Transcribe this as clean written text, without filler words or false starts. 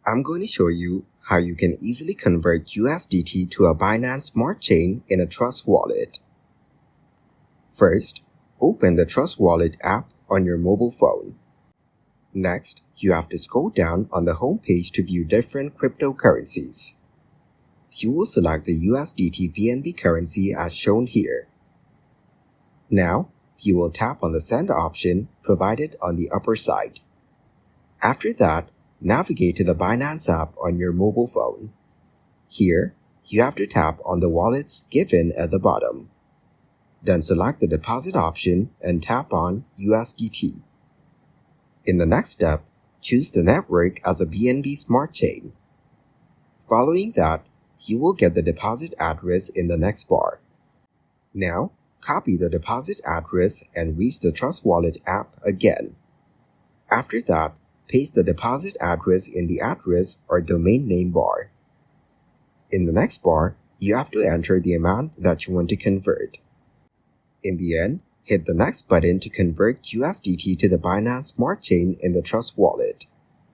I'm going to show you how you can easily convert USDT to a Binance Smart Chain in a Trust Wallet. First, open the Trust Wallet app on your mobile phone. Next, you have to scroll down on the home page to view different cryptocurrencies. You will select the USDT BNB currency as shown here. Now, you will tap on the Send option provided on the upper side. After that, navigate to the Binance app on your mobile phone. Here, you have to tap on the wallets given at the bottom. Then select the deposit option and tap on USDT. In the next step, choose the network as a BNB Smart Chain. Following that, you will get the deposit address in the next bar. Now, copy the deposit address and reach the Trust Wallet app again. After that, paste the deposit address in the address or domain name bar. In the next bar, you have to enter the amount that you want to convert. In the end, hit the next button to convert USDT to the Binance Smart Chain in the Trust Wallet.